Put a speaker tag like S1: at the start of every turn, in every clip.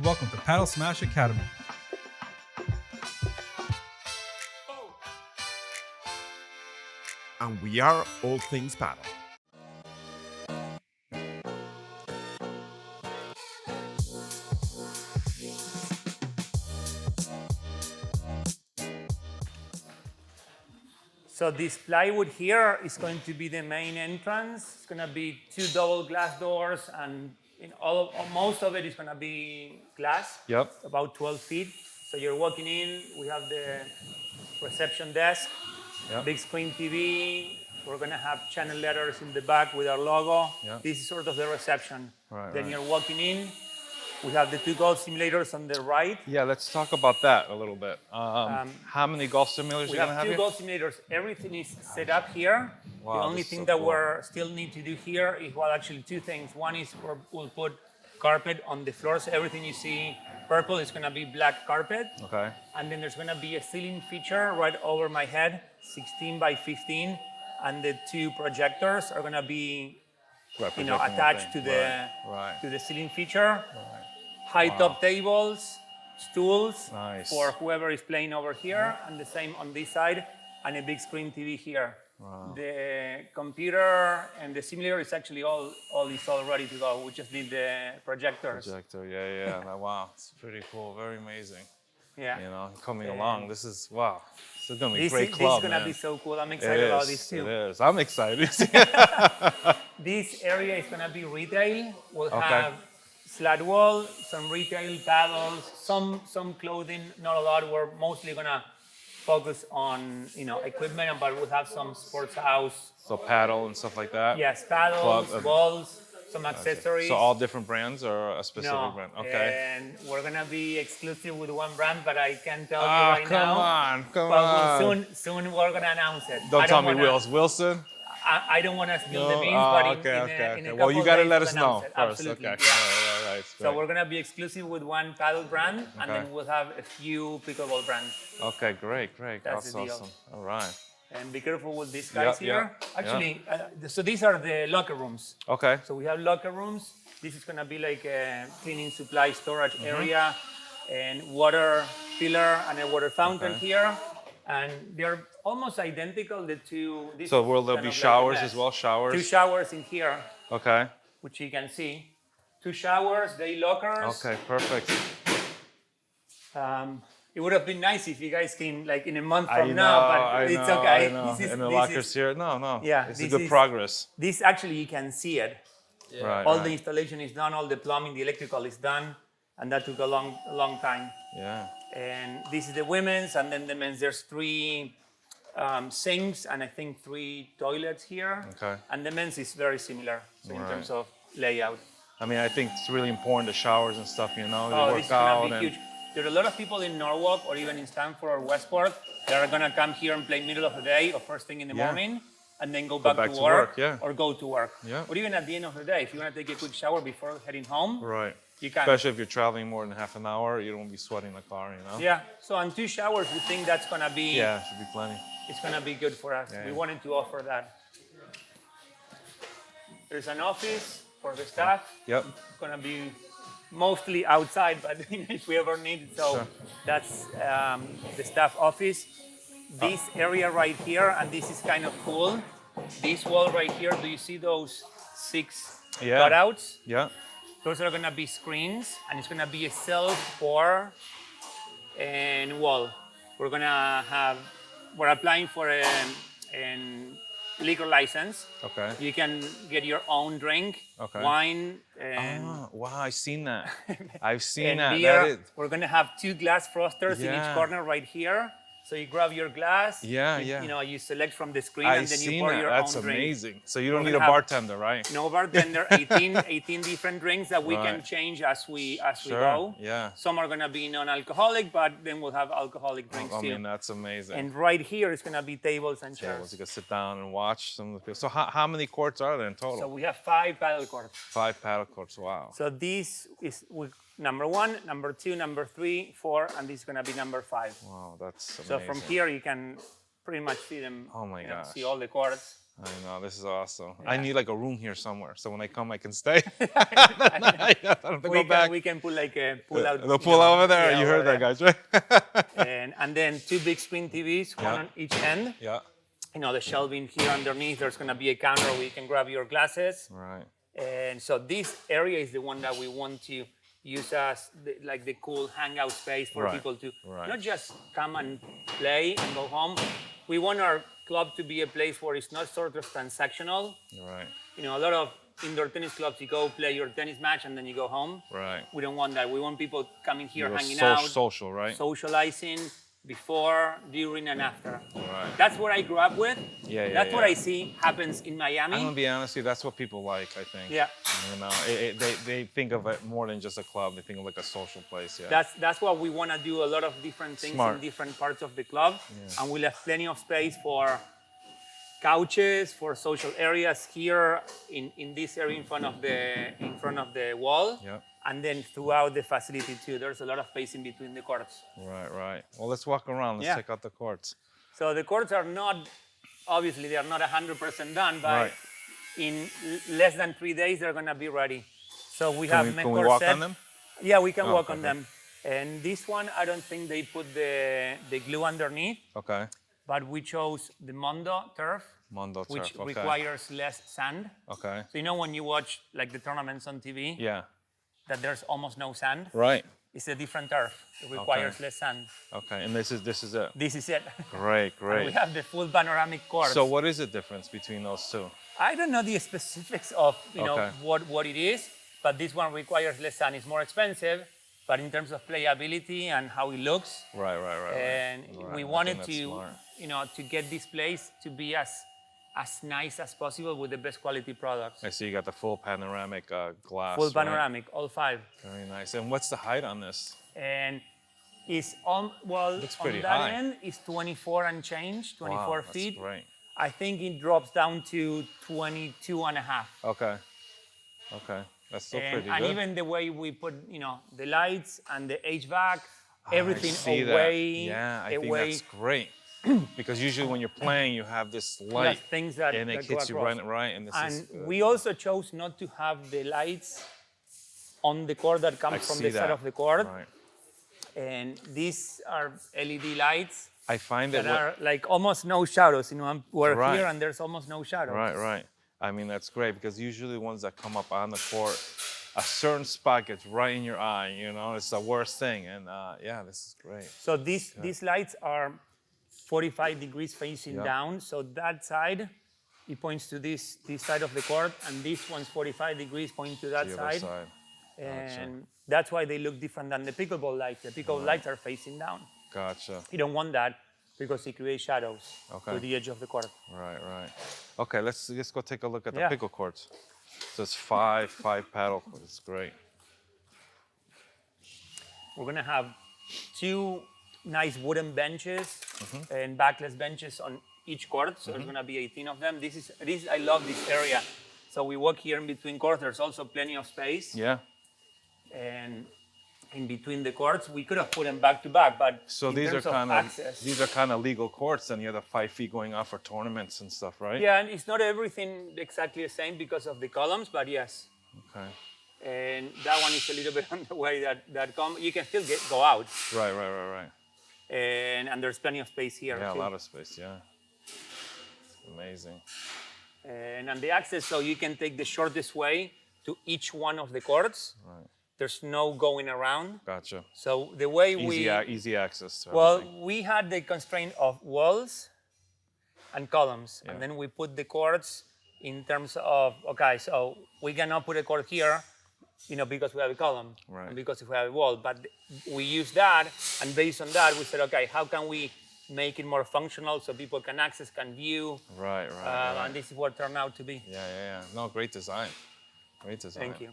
S1: Welcome to Padel Smash Academy.
S2: And we are all things paddle.
S3: So this plywood here is going to be the main entrance. It's going to be 2 double glass doors, and most of it is going to be glass.
S4: Yep.
S3: About 12 feet. So you're walking in. We have the reception desk,
S4: Yep.
S3: big screen TV. We're going to have channel letters in the back with our logo.
S4: Yep.
S3: This is sort of the reception.
S4: Right,
S3: Then
S4: right.
S3: you're walking in. We have the 2 golf simulators on the right.
S4: Yeah, let's talk about that a little bit. How many golf simulators
S3: We
S4: are you gonna
S3: have
S4: have
S3: 2
S4: here?
S3: golf simulators. Everything is set up here.
S4: Wow,
S3: The only
S4: this is
S3: thing
S4: so
S3: that
S4: cool.
S3: we still need to do here is, well, actually 2 things. One is we'll put carpet on the floor, so everything you see purple is going to be black carpet.
S4: Okay.
S3: And then there's going to be a ceiling feature right over my head, 16 by 15, and the 2 projectors are going to be,
S4: Representing the
S3: attached
S4: thing.
S3: to the
S4: Right.
S3: to the ceiling feature.
S4: Right.
S3: High
S4: Wow.
S3: top tables, stools
S4: Nice.
S3: for whoever is playing over here, and the same on this side, and a big screen TV here.
S4: Wow.
S3: The computer and the simulator is actually all ready to go. We just need the projectors.
S4: Projector, yeah. Wow, it's pretty cool, very amazing.
S3: Yeah.
S4: You know, coming along. This is wow. This is gonna be a
S3: This
S4: great
S3: is
S4: club,
S3: gonna
S4: man.
S3: be so cool. I'm
S4: It
S3: excited about
S4: is,
S3: this too.
S4: It is. I'm excited.
S3: This area is gonna be retail. We'll
S4: Okay.
S3: have slat wall, some retail paddles, some clothing, not a lot. We're mostly gonna focus on equipment, but we'll have some sports house.
S4: So paddle and stuff like that.
S3: Yes, paddles,
S4: Club,
S3: balls, some accessories.
S4: So all different brands or a specific
S3: No,
S4: brand? Okay.
S3: and we're gonna be exclusive with one brand, but I can't tell you
S4: Ah,
S3: right now.
S4: come
S3: But
S4: on.
S3: soon we're gonna announce it.
S4: Don't
S3: I
S4: tell me
S3: wanna-
S4: Wills Wilson.
S3: I don't want to spill the
S4: No?
S3: beans,
S4: Ah,
S3: but in
S4: okay.
S3: a
S4: Well, you
S3: couple
S4: gotta
S3: days
S4: let
S3: we'll
S4: us know
S3: announce it.
S4: first.
S3: Absolutely,
S4: Okay.
S3: yeah.
S4: Right.
S3: So we're gonna be exclusive with one paddle brand, and
S4: Okay.
S3: then we'll have a few pickleball brands.
S4: Okay, great.
S3: That's
S4: That's
S3: the deal.
S4: awesome. All right.
S3: And be careful with these
S4: Yeah,
S3: guys here.
S4: yeah,
S3: Actually, so these are the locker rooms.
S4: Okay.
S3: So we have locker rooms. This is gonna be like a cleaning supply storage
S4: Mm-hmm.
S3: area, and water filler and a water fountain
S4: Okay.
S3: here. And they're almost identical. The two. This
S4: So
S3: is
S4: will there
S3: kind
S4: be
S3: of like a
S4: showers
S3: mess.
S4: as well? Showers?
S3: 2 showers in here,
S4: Okay.
S3: which you can see. 2 showers, day lockers.
S4: Okay, perfect.
S3: It would have been nice if you guys came like in a month
S4: I
S3: from
S4: know,
S3: now, but
S4: I
S3: it's
S4: know,
S3: okay.
S4: I know.
S3: This is,
S4: And the
S3: this
S4: lockers
S3: is-
S4: here? No.
S3: Yeah,
S4: It's a
S3: this
S4: good
S3: is-
S4: progress.
S3: This actually you can see it.
S4: Right.
S3: All
S4: right.
S3: the installation is done, all the plumbing, the electrical is done, and that took a long time.
S4: Yeah.
S3: And this is the women's, and then the men's. There's 3 sinks and I think 3 toilets here.
S4: Okay.
S3: And the men's is very similar so in
S4: Right.
S3: terms of layout.
S4: I mean, I think it's really important, the showers and stuff, you know,
S3: Oh,
S4: they
S3: this
S4: work
S3: is gonna
S4: out.
S3: be
S4: And,
S3: huge. There are a lot of people in Norwalk or even in Stamford or Westport that are gonna come here and play middle of the day or first thing in the
S4: Yeah.
S3: morning, and then go back
S4: back
S3: to
S4: to
S3: work,
S4: work, yeah.
S3: or go to work.
S4: Yeah.
S3: Or even at the end of the day, if you wanna take a quick shower before heading home,
S4: right.
S3: you can.
S4: Especially if you're traveling more than half an hour, you don't want to be sweating the car, you know?
S3: Yeah. So on 2 showers, we think that's gonna be
S4: Yeah, should be plenty.
S3: it's gonna be good for us.
S4: Yeah,
S3: We
S4: yeah.
S3: wanted to offer that. There's an office for the staff.
S4: Yep.
S3: It's gonna be mostly outside, but if we ever need it, so
S4: Sure.
S3: that's the staff office. This area right here, and this is kind of cool. This wall right here, do you see those 6
S4: Yeah.
S3: cutouts?
S4: Yeah.
S3: Those are gonna be screens, and it's gonna be a self-pour and wall. We're applying for a liquor license.
S4: Okay.
S3: You can get your own drink,
S4: Okay.
S3: wine, and,
S4: Wow, I've seen that. I've seen
S3: and
S4: that.
S3: beer.
S4: That is,
S3: We're gonna have 2 glass frosters in each
S4: Yeah.
S3: corner right here. So you grab your glass.
S4: Yeah,
S3: you,
S4: yeah.
S3: You know, you select from the screen,
S4: I've
S3: and then you
S4: seen
S3: pour
S4: that.
S3: your
S4: That's
S3: own drink.
S4: amazing. So you don't
S3: We're
S4: need a
S3: gonna have-
S4: bartender, right?
S3: No bartender, 18 different drinks that we can
S4: Right.
S3: change as we
S4: Sure,
S3: go.
S4: yeah.
S3: Some are gonna be non-alcoholic, but then we'll have alcoholic drinks
S4: I
S3: too.
S4: mean, that's amazing.
S3: And right here is gonna be tables and
S4: Yeah,
S3: chairs.
S4: you can sit down and watch some of the people. So how many courts are there in total?
S3: So we have 5 paddle courts.
S4: 5 paddle courts. Wow.
S3: So this is number 1, number 2, number 3, 4, and this is gonna be number 5.
S4: Wow, that's amazing.
S3: So from here you can pretty much see them.
S4: Oh my gosh.
S3: See all the courts.
S4: I know, this is awesome. I need like a room here somewhere, so when I come, I can stay. I don't have to go back.
S3: We can put like a pull out.
S4: The pull over there.
S3: Yeah,
S4: You heard that,
S3: over
S4: guys, right?
S3: and then 2 big screen TVs, one on each end.
S4: Yeah.
S3: The shelving here underneath, there's gonna be a counter where you can grab your glasses.
S4: Right.
S3: And so this area is the one that we want to use as the cool hangout space for people to not just come and play and go home. We want our club to be a place where it's not sort of transactional.
S4: Right.
S3: A lot of indoor tennis clubs, you go play your tennis match and then you go home.
S4: Right.
S3: We don't want that. We want people coming here, hanging out,
S4: social, right?
S3: socializing before, during, and after.
S4: Right.
S3: That's what I grew up with. That's what I see happens in Miami.
S4: I'm gonna be honest with you, that's what people like, I think.
S3: Yeah.
S4: They think of it more than just a club. They think of like a social place. Yeah.
S3: That's what we want to do. A lot of different things in different parts of the club, and we'll have plenty of space for couches, for social areas here in this area in front of the wall.
S4: Yeah.
S3: And then throughout the facility too, there's a lot of space in between the courts.
S4: Right. Well, let's walk around. Let's check out the courts.
S3: So the courts are obviously 100% done, but in less than 3 days, they're gonna be ready. So we have
S4: Can we walk on them?
S3: Yeah, we can walk on them. And this one, I don't think they put the glue underneath.
S4: Okay.
S3: But we chose the Mondo turf. Which requires less sand.
S4: Okay.
S3: So when you watch like the tournaments on TV?
S4: Yeah.
S3: That there's almost no sand.
S4: Right.
S3: It's a different turf. It requires less sand.
S4: Okay, and this is it.
S3: This is it.
S4: Great.
S3: And we have the full panoramic court.
S4: So what is the difference between those two?
S3: I don't know the specifics of what it is, but this one requires less sand. It's more expensive, but in terms of playability and how it looks.
S4: Right.
S3: And we wanted to to get this place to be as nice as possible with the best quality products.
S4: I see you got the full panoramic glass.
S3: Full panoramic, all 5.
S4: Very nice. And what's the height on this?
S3: And it's on that
S4: high.
S3: end is 24 and change, 24 feet.
S4: That's great.
S3: I think it drops down to 22 and a half.
S4: Okay. That's still pretty good.
S3: And even the way we put, the lights and the HVAC, everything
S4: away. Yeah, I think that's great. Because usually when you're playing, you have this light,
S3: things
S4: and it hits you right. And
S3: we also chose not to have the lights on the court that come from the side of the court.
S4: Right.
S3: And these are LED lights.
S4: I find
S3: that are like almost no shadows. We're here and there's almost no shadows.
S4: Right. I mean, that's great because usually the ones that come up on the court, a certain spot gets right in your eye. It's the worst thing. And this is great.
S3: So these lights are 45 degrees facing down. So that side, it points to this side of the court, and this one's 45 degrees pointing to that side. And that's why they look different than the pickleball lights. The pickleball lights are facing down.
S4: Gotcha.
S3: You don't want that because it creates shadows to the edge of the court.
S4: Right. Okay, let's go take a look at the pickle courts. So it's five paddle courts. It's great. We're
S3: gonna have 2 nice wooden benches and backless benches on each court. So there's gonna be 18 of them. I love this area. So we walk here in between courts. There's also plenty of space.
S4: Yeah.
S3: And in between the courts, we could have put them back to back, but
S4: so these are kind of legal courts, and you have the 5 feet going off for tournaments and stuff, right?
S3: Yeah, and it's not everything exactly the same because of the columns, but yes.
S4: Okay.
S3: And that one is a little bit on the way that you can still go out.
S4: Right.
S3: And there's plenty of space here.
S4: Yeah,
S3: too.
S4: A lot of space. Yeah. It's amazing.
S3: And the access, so you can take the shortest way to each one of the courts.
S4: Right.
S3: There's no going around.
S4: Gotcha.
S3: So the way
S4: easy access to
S3: everything. We had the constraint of walls and columns, and then we put the courts in terms of so we cannot put a court here, because we have a column, and because we have a wall. But we use that, and based on that, we said, how can we make it more functional so people can access, can view?
S4: Right.
S3: And this is what turned out to be.
S4: Yeah. No, great design.
S3: Thank you.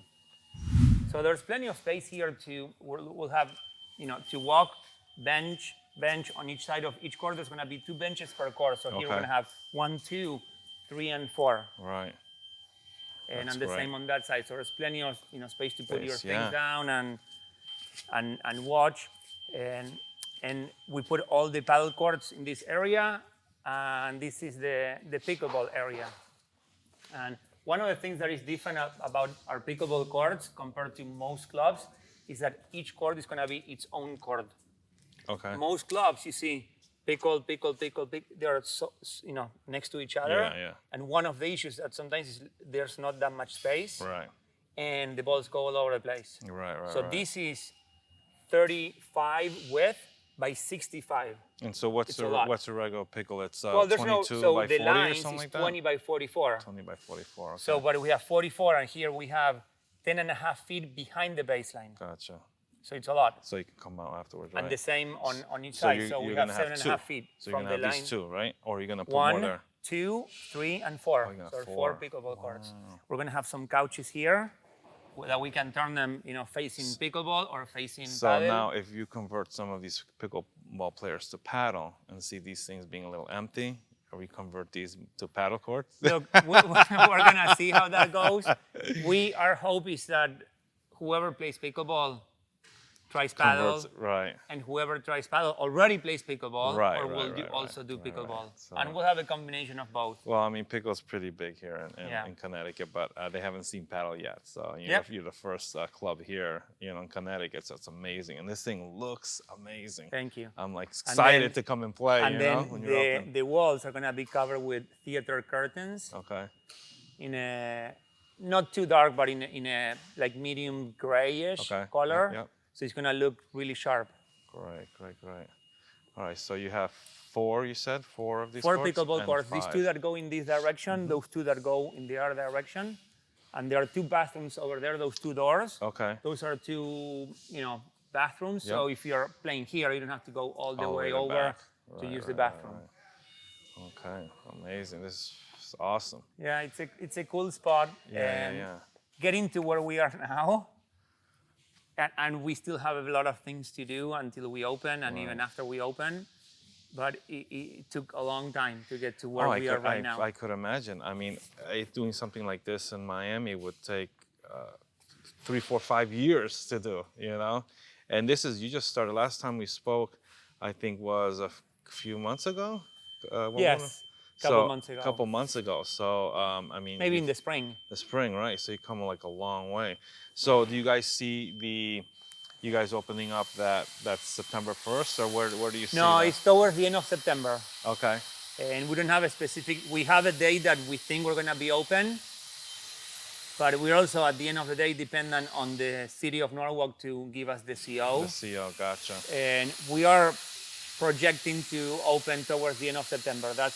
S3: So there's plenty of space here we'll have, to walk, bench on each side of each court. There's going to be 2 benches per court. So here we're going to have 1, 2, 3, and 4.
S4: Right.
S3: And the same on that side. So there's plenty of space to put your things down and watch. And we put all the paddle courts in this area, and this is the pickleball area. And one of the things that is different about our pickleball courts compared to most clubs is that each court is going to be its own court.
S4: Okay.
S3: Most clubs, you see, pickle, they are next to each other.
S4: Yeah.
S3: And one of the issues that sometimes is there's not that much space,
S4: Right.
S3: and the balls go all over the place.
S4: Right.
S3: So this is 35 width by 65.
S4: And so what's a regular pickle? It's
S3: Well, there's
S4: 22
S3: so
S4: by
S3: the
S4: 40 or
S3: lines
S4: something
S3: is
S4: like that?
S3: 20 by 44.
S4: 20 by 44. Okay.
S3: So, but we have 44, and here we have 10 and a half feet behind the baseline.
S4: Gotcha.
S3: So it's a lot.
S4: So you can come out afterwards, right?
S3: And the same on each
S4: So
S3: side. So we have 7.5 feet
S4: So you're
S3: from
S4: gonna
S3: the
S4: have
S3: line.
S4: these two, right? Or you're gonna put more
S3: 1,
S4: there?
S3: 2, 3, and 4.
S4: you got
S3: So
S4: four.
S3: 4 pickleball courts. We're gonna have some couches here that we can turn them, facing pickleball or facing
S4: So
S3: paddle.
S4: now, if you convert some of these pickleball players to paddle and see these things being a little empty, or we convert these to paddle courts?
S3: Look, we're gonna see how that goes. Our hope is that whoever plays pickleball tries paddle,
S4: Right.
S3: and whoever tries paddle already plays pickleball,
S4: Right,
S3: or will
S4: right,
S3: also do
S4: right,
S3: pickleball.
S4: right. So-
S3: And we'll have a combination of both.
S4: Well, I mean, pickle's pretty big here
S3: Yeah.
S4: in Connecticut, but they haven't seen paddle yet. So
S3: Yep.
S4: you're the first club here, in Connecticut. So it's amazing, and this thing looks amazing.
S3: Thank you.
S4: I'm like excited to come and play.
S3: And then
S4: when you're open.
S3: the walls are gonna be covered with theater curtains
S4: Okay.
S3: in a not too dark, but in a like medium grayish
S4: Okay.
S3: color.
S4: Yep.
S3: So it's gonna look really sharp.
S4: Great. All right. So you have 4. You said 4 of these.
S3: 4
S4: courts
S3: pickleball
S4: and
S3: courts. These
S4: 5.
S3: 2 that go in this direction, those 2 that go in the other direction, and there are 2 bathrooms over there. Those 2 doors.
S4: Okay.
S3: Those are 2, bathrooms.
S4: Yep.
S3: So if you're playing here, you don't have to go all the way
S4: to
S3: over
S4: back.
S3: to
S4: Right,
S3: use the
S4: right,
S3: bathroom.
S4: right. Okay. Amazing. This is awesome.
S3: Yeah, it's a cool spot. And
S4: Yeah.
S3: getting to where we are now, and we still have a lot of things to do until we open, and even after we open. But it took a long time to get to where we are right now.
S4: I could imagine. I mean, doing something like this in Miami would take 3, 4, 5 years to do, And you just started. Last time we spoke, I think was a few months ago.
S3: Yes, couple months ago.
S4: Couple months ago. So, I mean.
S3: Maybe in the spring.
S4: The spring, right? So you come like a long way. So do you guys see you guys opening up that's September 1st, or where do you see
S3: No,
S4: that?
S3: it's towards the end of September.
S4: Okay.
S3: And we don't have a specific, we have a date that we think we're gonna be open, but we're also at the end of the day dependent on the city of Norwalk to give us the CO.
S4: The CO, gotcha.
S3: And we are projecting to open towards the end of September. That's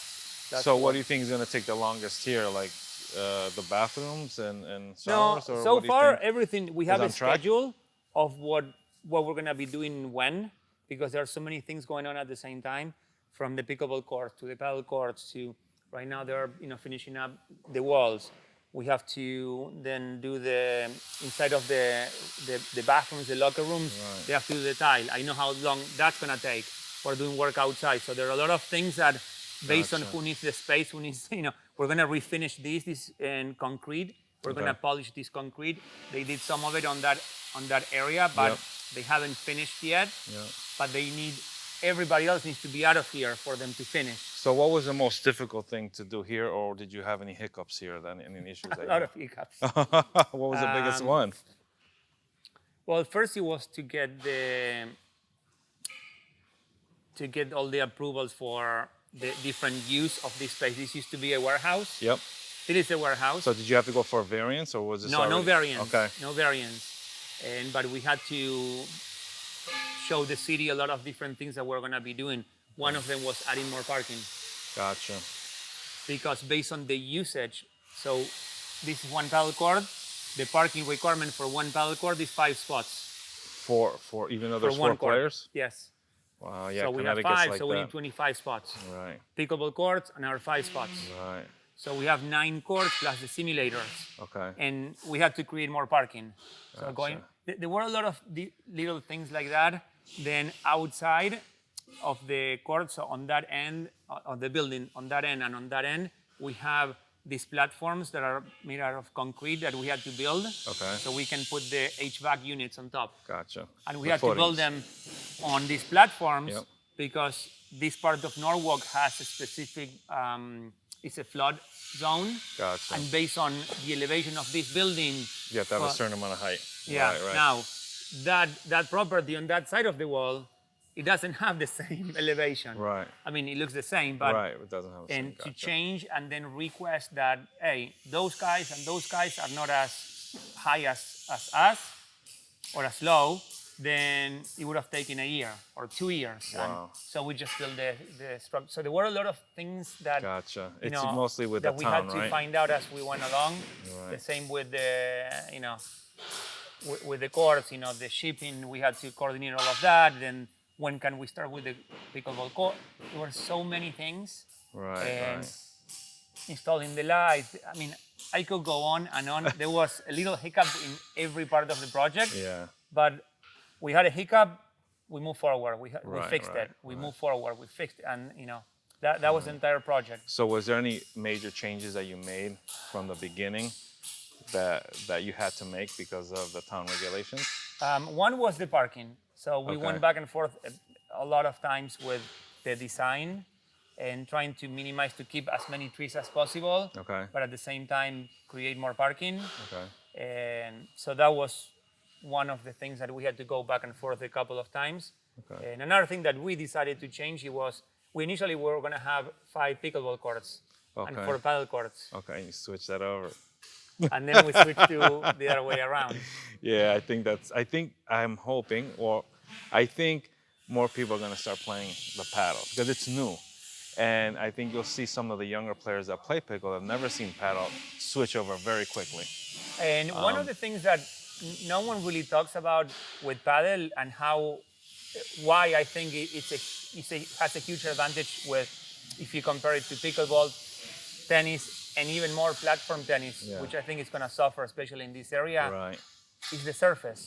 S4: So what do you think is going to take the longest here? Like the bathrooms and
S3: No,
S4: showers? Or
S3: so
S4: what do you
S3: far
S4: think?
S3: everything, we have
S4: on
S3: a
S4: track?
S3: schedule of what we're gonna be doing when, because there are so many things going on at the same time, from the pickleball courts to the paddle courts to, right now they're finishing up the walls. We have to then do the inside of the bathrooms, the locker rooms.
S4: Right.
S3: They have to do the tile. I know how long that's gonna take. We're doing work outside, so there are a lot of things that, based on
S4: Gotcha.
S3: who needs the space, who needs, we're gonna refinish this in concrete. We're gonna polish this concrete. They did some of it on that area, but
S4: Yep.
S3: they haven't finished yet.
S4: Yeah.
S3: But everybody else needs to be out of here for them to finish.
S4: So what was the most difficult thing to do here, or did you have any hiccups here? Then any issues?
S3: A lot of hiccups.
S4: What was the biggest one?
S3: Well, first it was to get all the approvals for the different use of this space. This used to be a warehouse.
S4: Yep.
S3: It is a warehouse.
S4: So did you have to go for a variance, or was this
S3: No
S4: already-
S3: variance.
S4: Okay.
S3: No variance. But we had to show the city a lot of different things that we're gonna be doing. One of them was adding more parking,
S4: Gotcha.
S3: because based on the usage, so this is one paddle court. The parking requirement for one paddle court is 5 spots.
S4: For even though there's
S3: for one
S4: 4
S3: court.
S4: players.
S3: Yes.
S4: Wow. Yeah.
S3: So we have
S4: Connecticut's
S3: 5,
S4: like
S3: so we
S4: that.
S3: need 25 spots.
S4: Right.
S3: Pickleball courts, another 5 spots.
S4: Right.
S3: So we have 9 courts plus the simulators.
S4: Okay.
S3: And we had to create more parking. So
S4: Gotcha.
S3: there were a lot of little things like that. Then outside of the court, so on that end of the building, on that end and on that end, we have these platforms that are made out of concrete that we had to build.
S4: Okay.
S3: So we can put the HVAC units on top.
S4: Gotcha.
S3: And we
S4: The
S3: had to build
S4: footings.
S3: them on these platforms
S4: Yep.
S3: because this part of Norwalk has a specific, it's a flood zone.
S4: Gotcha.
S3: And based on the elevation of this building.
S4: You have to have a certain amount of height.
S3: Yeah.
S4: Right.
S3: Now, that property on that side of the wall, it doesn't have the same elevation.
S4: Right.
S3: I mean, it looks the same, but
S4: right, it doesn't have the same.
S3: and to
S4: Gotcha.
S3: change and then request that, hey, those guys and those guys are not as high as us or as low, then it would have taken a year or 2 years.
S4: Wow.
S3: And so we just built the structure. So there were a lot of things that
S4: Gotcha.
S3: you
S4: It's
S3: know,
S4: mostly with
S3: that
S4: the
S3: we
S4: town,
S3: had to
S4: right?
S3: find out as we went along.
S4: Right.
S3: The same with the, with the courts, the shipping, we had to coordinate all of that. Then when can we start with the pickleball court? There were so many things.
S4: Right,
S3: And
S4: right.
S3: installing the lights. I mean, I could go on and on. There was a little hiccup in every part of the project.
S4: Yeah.
S3: But we had a hiccup, we moved forward. We fixed
S4: right,
S3: it. We moved forward. We fixed it. And, that was the entire project.
S4: So was there any major changes that you made from the beginning that you had to make because of the town regulations?
S3: One was the parking. So we
S4: Okay.
S3: went back and forth a lot of times with the design and trying to minimize to keep as many trees as possible.
S4: Okay.
S3: But at the same time, create more parking.
S4: Okay.
S3: And so that was one of the things that we had to go back and forth a couple of times.
S4: Okay.
S3: And another thing that we decided to change was we initially were going to have 5 pickleball courts and
S4: Okay.
S3: 4 paddle courts.
S4: Okay, you switch that over.
S3: And then we switched to the other way around.
S4: Yeah, I'm hoping, or I think more people are going to start playing the paddle because it's new. And I think you'll see some of the younger players that play pickle have never seen paddle switch over very quickly.
S3: And one of the things that no one really talks about with paddle and why I think has a huge advantage with if you compare it to pickleball, tennis, and even more platform tennis,
S4: Yeah.
S3: which I think is going to suffer, especially in this area,
S4: Right.
S3: is the surface.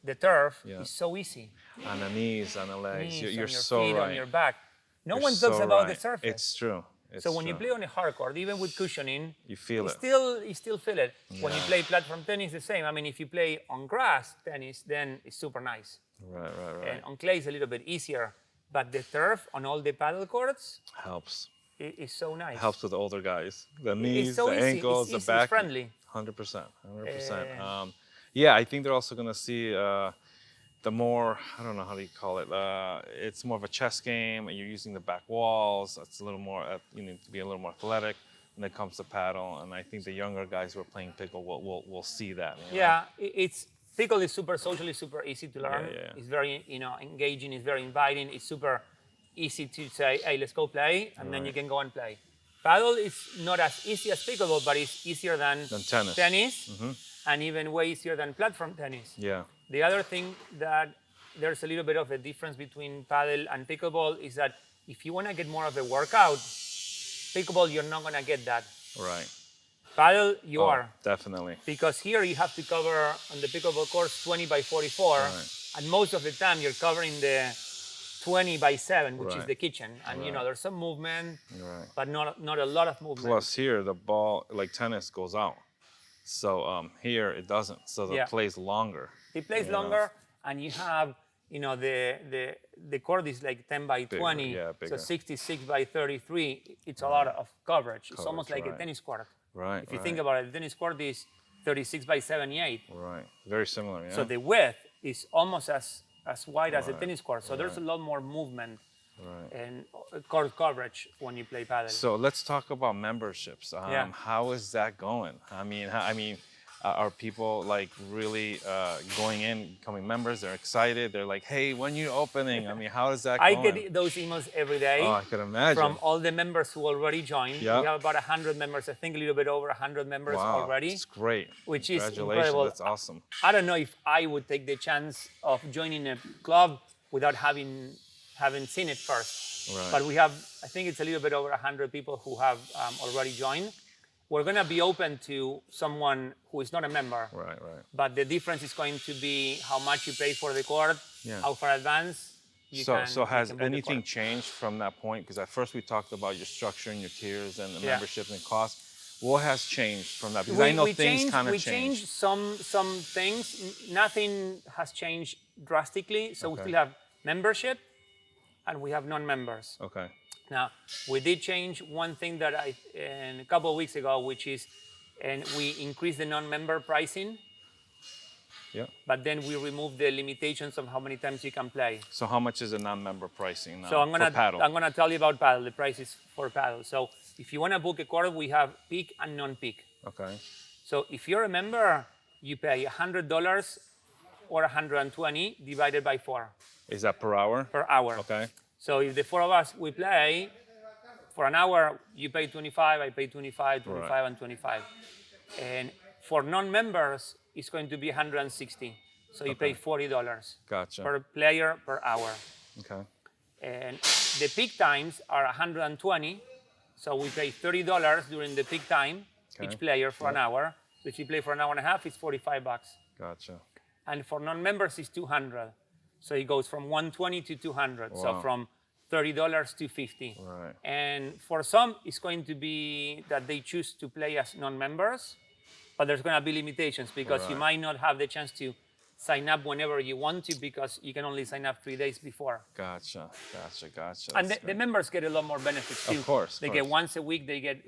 S3: The turf
S4: Yeah.
S3: is so easy.
S4: On the knees, on the legs.
S3: Knees,
S4: You're
S3: on your
S4: so
S3: feet,
S4: right.
S3: on your back. No
S4: You're
S3: one talks
S4: so
S3: about the
S4: right.
S3: surface.
S4: It's true. It's
S3: So when you
S4: true.
S3: play on a hard court, even with cushioning,
S4: You feel it.
S3: you still feel it. When you
S4: Yeah.
S3: play platform tennis, the same. I mean, if you play on grass tennis, then it's super nice.
S4: Right.
S3: And on clay, it's a little bit easier. But the turf on all the paddle courts
S4: Helps.
S3: is so nice.
S4: Helps with the older guys. The knees,
S3: so
S4: the
S3: easy.
S4: ankles,
S3: It's
S4: the back.
S3: friendly.
S4: 100%. 100%. Yeah, I think they're also going to see the more, I don't know how do you call it, it's more of a chess game and you're using the back walls. It's a little more, you need to be a little more athletic when it comes to paddle. And I think the younger guys who are playing pickle will see that. You know?
S3: Yeah, pickle is socially super easy to learn.
S4: Yeah.
S3: It's very engaging. It's very inviting. It's super easy to say, hey, let's go play, and then you can go and play. Paddle is not as easy as pickleball, but it's easier than
S4: tennis.
S3: And even way easier than platform tennis.
S4: Yeah.
S3: The other thing that there's a little bit of a difference between paddle and pickleball is that if you want to get more of a workout, pickleball, you're not going to get that.
S4: Right.
S3: Paddle, you are.
S4: Definitely.
S3: Because here you have to cover on the pickleball course 20 by 44.
S4: Right.
S3: And most of the time you're covering the 20 by 7, which is
S4: Right.
S3: the kitchen. And there's some movement,
S4: Right.
S3: but not a lot of movement.
S4: Plus here, the ball, like tennis, goes out. So here it doesn't. So it plays longer.
S3: It plays longer, and you have, the court is like 10 by 20,
S4: yeah,
S3: so
S4: bigger.
S3: 66 by 33. It's a lot of coverage. It's almost like a
S4: right.
S3: tennis court.
S4: Right.
S3: If you think about it, the tennis court is 36 by 78.
S4: Right. Very similar, yeah.
S3: So the width is almost as wide as a tennis court. So there's a lot more movement and court coverage when you play paddle.
S4: So let's talk about memberships. How is that going? I mean, are people like really going in, becoming members? They're excited. They're like, hey, when you opening? I mean, how is that going?
S3: I get those emails every day.
S4: Oh, I can imagine.
S3: From all the members who already joined.
S4: Yeah.
S3: We have about 100 members. I think a little bit over 100 members already.
S4: That's great.
S3: Which is
S4: Congratulations.
S3: incredible.
S4: That's awesome.
S3: I don't know if I would take the chance of joining a club without having seen it first.
S4: Right.
S3: But we have, I think it's a little bit over 100 people who have already joined. We're going to be open to someone who is not a member.
S4: Right.
S3: But the difference is going to be how much you pay for the court, how far advance.
S4: So has anything changed from that point? Because at first we talked about your structure and your tiers and the membership and cost. What has changed from that? Because I know things kind of changed.
S3: We changed some things. Nothing has changed drastically. So we still have membership, and we have non-members.
S4: Okay.
S3: Now, we did change one thing that a couple of weeks ago, which is, and we increased the non-member pricing,
S4: Yeah.
S3: but then we removed the limitations of how many times you can play.
S4: So how much is a non-member pricing now
S3: So I'm
S4: for paddle?
S3: gonna tell you about paddle. The prices for paddle. So if you wanna book a court, we have peak and non-peak.
S4: Okay.
S3: So if you're a member, you pay $100 or 120 divided by 4
S4: Is that per hour?
S3: per hour.
S4: Okay.
S3: So if the 4 of us we play for an hour, you pay 25, I pay 25, 25,
S4: Right.
S3: and 25. And for non-members, it's going to be 160. So you pay $40
S4: Gotcha.
S3: per player per hour.
S4: Okay.
S3: And the peak times are 120. So we pay $30 during the peak time, each player for an hour. If you play for an hour and a half, it's $45.
S4: Gotcha.
S3: And for non-members, it's 200. So it goes from 120 to 200. So
S4: Wow.
S3: from $30 to 50.
S4: Right.
S3: And for some, it's going to be that they choose to play as non-members, but there's going to be limitations because you might not have the chance to sign up whenever you want to because you can only sign up 3 days before.
S4: Gotcha.
S3: And
S4: That's
S3: the members get a lot more benefits too.
S4: Of course.
S3: They get once a week, they get,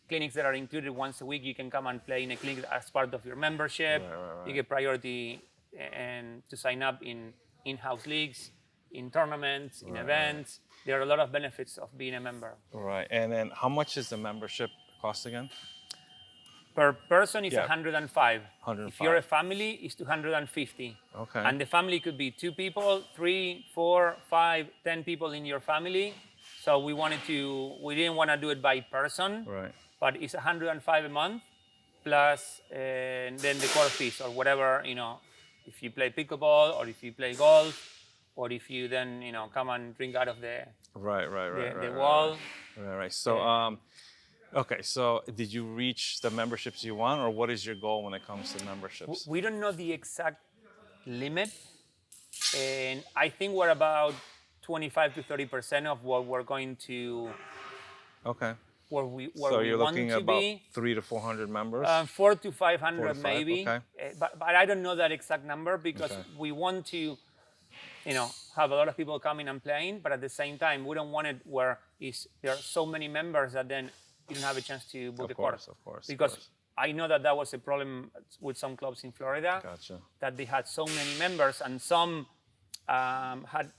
S3: clinics that are included once a week. You can come and play in a clinic as part of your membership.
S4: Right.
S3: You get priority and to sign up in in-house leagues, in tournaments, in events. There are a lot of benefits of being a member.
S4: Right. And then how much is the membership cost again?
S3: Per person is
S4: Yeah.
S3: 105.
S4: 105.
S3: If you're a family, it's 250.
S4: Okay.
S3: And the family could be 2 people, 3, 4, 5, 10 people in your family. So we didn't want to do it by person,
S4: Right.
S3: but it's 105 a month plus then the court fees or whatever, if you play pickleball or if you play golf or if you then, come and drink out of the
S4: Right.
S3: wall.
S4: Right. So, okay. So, did you reach the memberships you want, or what is your goal when it comes to memberships?
S3: We don't know the exact limit, and I think we're about 25 to 30% of what we're going to,
S4: Okay.
S3: where we
S4: So you're
S3: want
S4: looking
S3: to
S4: at about
S3: be.
S4: 300 to 400 members.
S3: 400 to 500
S4: 4 to 5,
S3: maybe,
S4: okay.
S3: But I don't know that exact number because
S4: Okay.
S3: we want to, have a lot of people coming and playing, but at the same time, we don't want it where there are so many members that then you don't have a chance to book
S4: Of
S3: a court.
S4: course.
S3: Because I know that was a problem with some clubs in Florida.
S4: Gotcha.
S3: That they had so many members and some had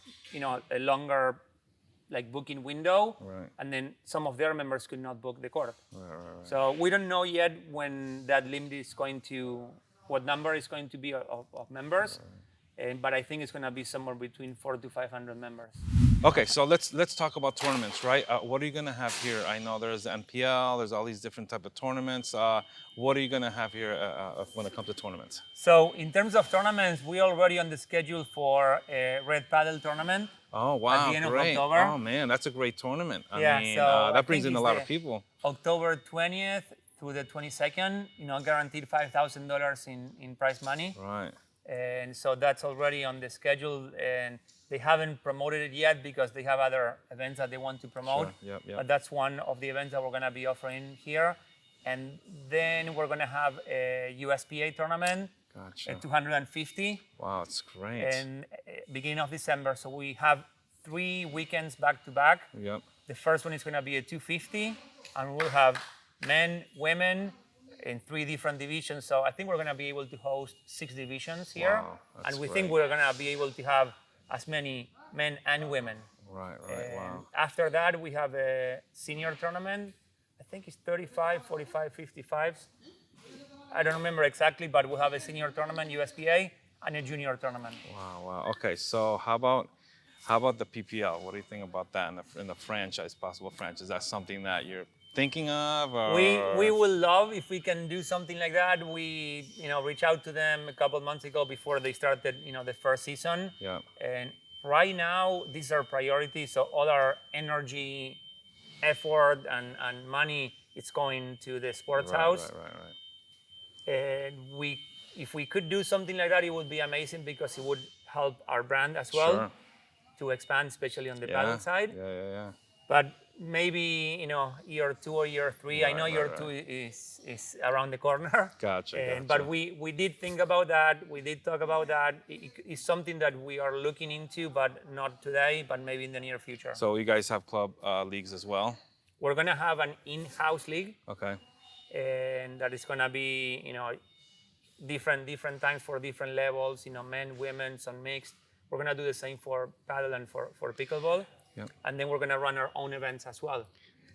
S3: a longer booking window,
S4: Right.
S3: and then some of their members could not book the court.
S4: Right.
S3: So we don't know yet when that limit is going to, what number is going to be of members, but I think it's going to be somewhere between 400 to 500 members.
S4: Okay, so let's talk about tournaments, right? What are you gonna have here? I know there's the NPL, there's all these different type of tournaments. What are you gonna have here when it comes to tournaments?
S3: So in terms of tournaments, we're already on the schedule for a Red Padel tournament.
S4: Oh wow,
S3: At the end of
S4: great!
S3: October.
S4: Oh man, that's a great tournament. I mean,
S3: so I
S4: that brings
S3: think
S4: in a
S3: it's
S4: lot
S3: the
S4: of people.
S3: October 20th through the 22nd, guaranteed $5,000 in prize money.
S4: Right.
S3: And so that's already on the schedule, and they haven't promoted it yet because they have other events that they want to promote.
S4: Sure. Yep.
S3: But that's one of the events that we're going to be offering here. And then we're going to have a USPA tournament
S4: Gotcha.
S3: at 250
S4: Wow, it's great.
S3: and beginning of December. So we have 3 weekends back to back.
S4: Yep.
S3: The first one is going to be a 250, and we'll have men, women in 3 different divisions. So I think we're going to be able to host 6 divisions here.
S4: Wow, that's
S3: and we
S4: great.
S3: think we're going to be able to have as many men and women.
S4: Right.
S3: And
S4: Wow.
S3: after that, we have a senior tournament. I think it's 35, 45, 55s. I don't remember exactly, but we'll have a senior tournament, USPA, and a junior tournament.
S4: Wow. Okay, so how about the PPL? What do you think about that in the franchise, possible franchise? Is that something that you're thinking of? Or?
S3: We would love if we can do something like that. We reached out to them a couple of months ago before they started the first season.
S4: Yeah.
S3: And right now these are priorities. So all our energy, effort, and money is going to the sports house.
S4: Right.
S3: And if we could do something like that, it would be amazing because it would help our brand as well
S4: Sure.
S3: to expand, especially on the paddle side.
S4: Yeah.
S3: But maybe year 2 or year 3. I know year 2 is around the corner.
S4: Gotcha.
S3: But we did think about that. We did talk about that. It's something that we are looking into, but not today, but maybe in the near future.
S4: So you guys have club leagues as well?
S3: We're gonna have an in-house league.
S4: Okay.
S3: And that is gonna be different times for different levels. Men, women, some mixed. We're gonna do the same for paddle and for pickleball.
S4: Yep.
S3: And then we're going to run our own events as well.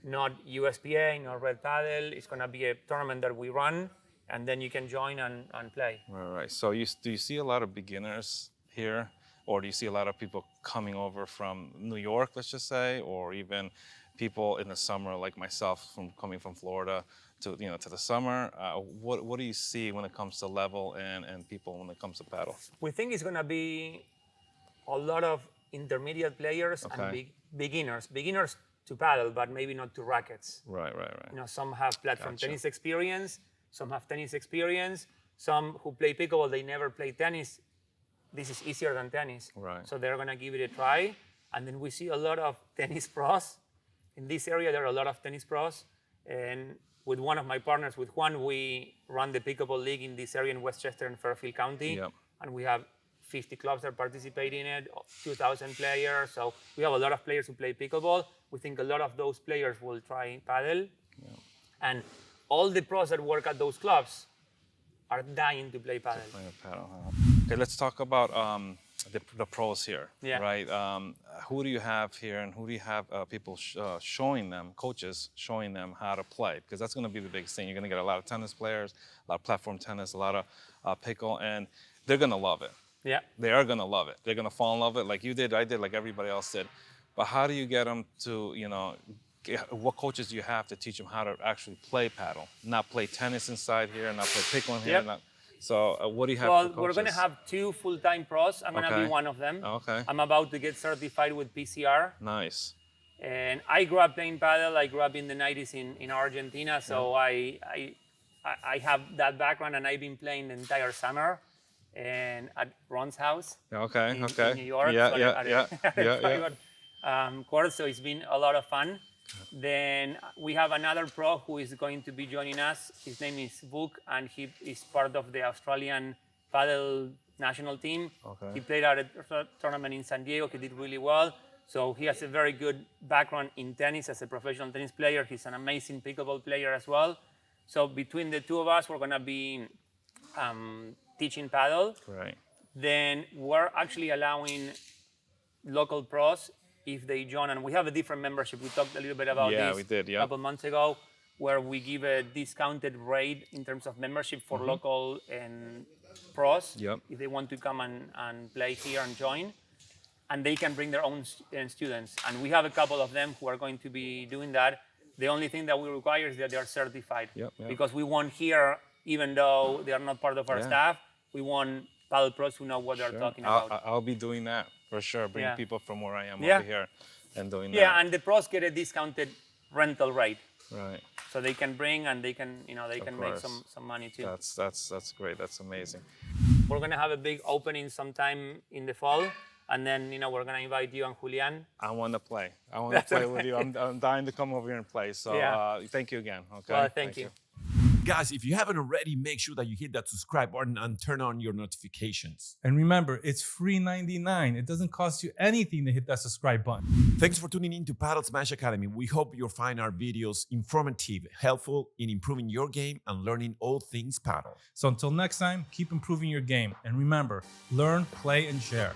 S3: Not USPA, not Red Paddle. It's going to be a tournament that we run, and then you can join and play.
S4: Right. So do you see a lot of beginners here, or do you see a lot of people coming over from New York, let's just say, or even people in the summer like myself coming from Florida to the summer? What do you see when it comes to level and people when it comes to paddle?
S3: We think it's going to be a lot of intermediate players and beginners to paddle, but maybe not to rackets.
S4: Right.
S3: Some have platform tennis experience, some have tennis experience, some who play pickleball, they never play tennis. This is easier than tennis.
S4: Right.
S3: So they're gonna give it a try. And then we see a lot of tennis pros. In this area, there are a lot of tennis pros. And with one of my partners, with Juan, we run the pickleball league in this area in Westchester and Fairfield County.
S4: Yep.
S3: And we have 50 clubs that participate in it, 2,000 players. So we have a lot of players who play pickleball. We think a lot of those players will try paddle. Yeah. And all the pros that work at those clubs are dying to play paddle.
S4: Okay, let's talk about the pros here, right? Who do you have here, and who do you have people showing them, coaches showing them how to play? Because that's going to be the biggest thing. You're going to get a lot of tennis players, a lot of platform tennis, a lot of pickle, and they're going to love it.
S3: Yeah.
S4: They are going to love it. They're going to fall in love with it like you did, I did, like everybody else did. But how do you get them to, what coaches do you have to teach them how to actually play paddle? Not play tennis inside here, not play pickle in here.
S3: Yep.
S4: So what do you have for coaches?
S3: We're going to have 2 full-time pros. I'm going to be one of them.
S4: Okay.
S3: I'm about to get certified with PCR.
S4: Nice.
S3: And I grew up playing paddle. I grew up in the 90s in Argentina. So I have that background, and I've been playing the entire summer. And at Ron's house in New York. Course, so it's been a lot of fun. Then we have another pro who is going to be joining us. His name is Vuk, and he is part of the Australian paddle national team.
S4: Okay.
S3: He played at a tournament in San Diego. He did really well. So he has a very good background in tennis as a professional tennis player. He's an amazing pickleball player as well. So between the two of us, we're going to be teaching paddle.
S4: Right.
S3: Then we're actually allowing local pros if they join, and we have a different membership. We talked a little bit about this
S4: we did,
S3: a couple months ago, where we give a discounted rate in terms of membership for local and pros if they want to come and play here and join. And they can bring their own students. And we have a couple of them who are going to be doing that. The only thing that we require is that they are certified. Because we want here, even though they are not part of our staff, we want paddle pros who know what they're talking about.
S4: I'll be doing that for sure. Bring people from where I am over here and doing that.
S3: Yeah, and the pros get a discounted rental rate.
S4: Right.
S3: So they can bring and they can make some money too.
S4: That's great. That's amazing.
S3: We're gonna have a big opening sometime in the fall. And then, we're going to invite you and Julian.
S4: I want to play. I want to play with you. I'm dying to come over here and play. So thank you again. Okay.
S3: Well, thank you.
S2: Guys, if you haven't already, make sure that you hit that subscribe button and turn on your notifications.
S1: And remember, it's free $99. It doesn't cost you anything to hit that subscribe button.
S2: Thanks for tuning in to Padel Smash Academy. We hope you'll find our videos informative, helpful in improving your game and learning all things paddle.
S1: So until next time, keep improving your game. And remember, learn, play, and share.